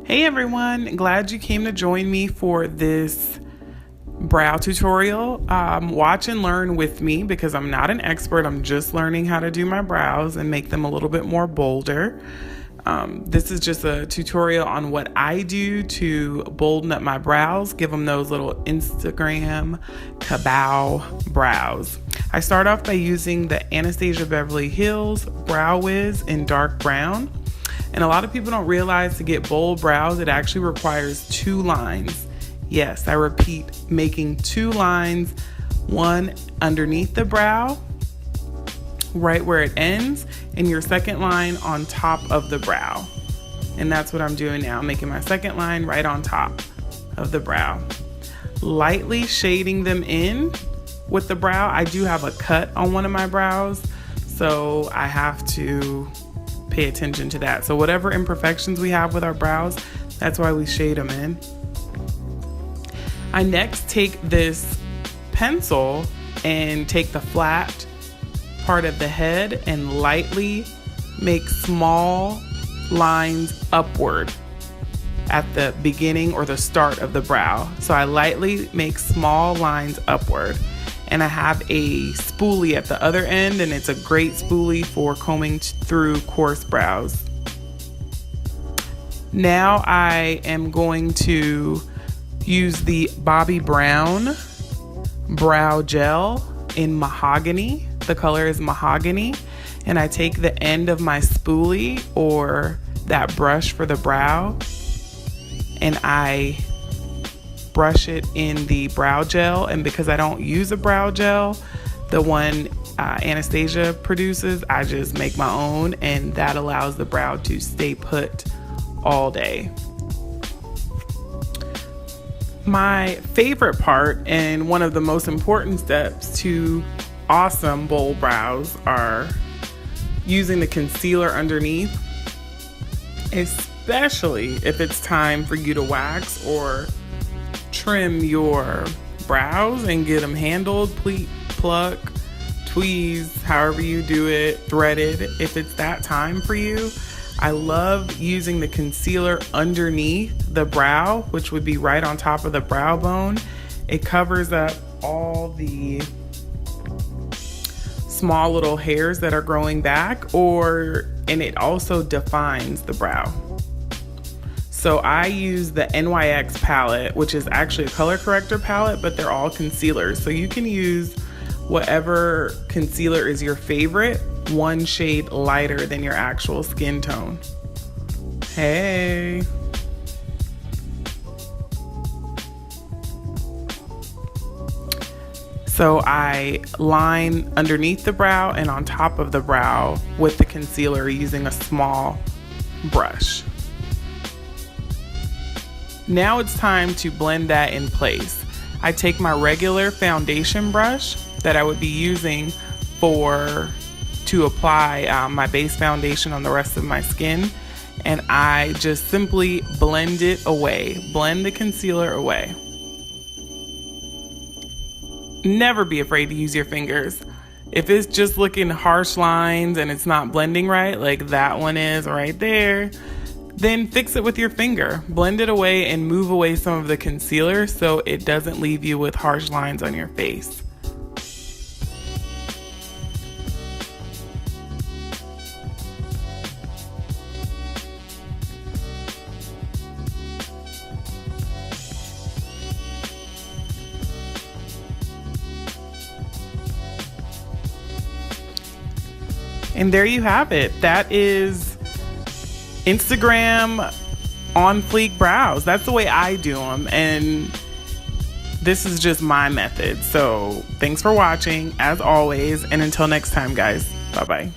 Hey everyone, glad you came to join me for this brow tutorial. Watch and learn with me because I'm not an expert. I'm just learning how to do my brows and make them a little bit more bolder. This is just a tutorial on what I do to bolden up my brows, give them those little Instagram kabow brows. I start off by using the Anastasia Beverly Hills Brow Wiz in dark brown. And a lot of people don't realize to get bold brows, it actually requires 2 lines. Yes, I repeat, making 2 lines, one underneath the brow, right where it ends, and your second line on top of the brow. And that's what I'm doing now, making my second line right on top of the brow. Lightly shading them in with the brow. I do have a cut on one of my brows, so I have to pay attention to that. So whatever imperfections we have with our brows, that's why we shade them in. I next take this pencil and take the flat part of the head and lightly make small lines upward at the beginning or the start of the brow. So I lightly make small lines upward. And I have a spoolie at the other end, and it's a great spoolie for combing through coarse brows. Now I am going to use the Bobbi Brown Brow Gel in Mahogany. The color is Mahogany. And I take the end of my spoolie or that brush for the brow, and I brush it in the brow gel. And because I don't use a brow gel, the one Anastasia produces, I just make my own, and that allows the brow to stay put all day. My favorite part and one of the most important steps to awesome bold brows are using the concealer underneath, especially if it's time for you to wax or trim your brows and get them handled, pleat, pluck, tweeze, however you do it, threaded. If it's that time for you, I love using the concealer underneath the brow, which would be right on top of the brow bone. It covers up all the small little hairs that are growing back, and it also defines the brow. So I use the NYX palette, which is actually a color corrector palette, but they're all concealers. So you can use whatever concealer is your favorite, one shade lighter than your actual skin tone. Hey. So I line underneath the brow and on top of the brow with the concealer using a small brush. Now it's time to blend that in place. I take my regular foundation brush that I would be using to apply my base foundation on the rest of my skin, and I just simply blend it away, blend the concealer away. Never be afraid to use your fingers. If it's just looking harsh lines and it's not blending right, like that one is right there, then fix it with your finger. Blend it away and move away some of the concealer so it doesn't leave you with harsh lines on your face. And there you have it. That is Instagram on fleek brows. That's the way I do them, and this is just my method. So thanks for watching as always, and until next time guys, bye bye.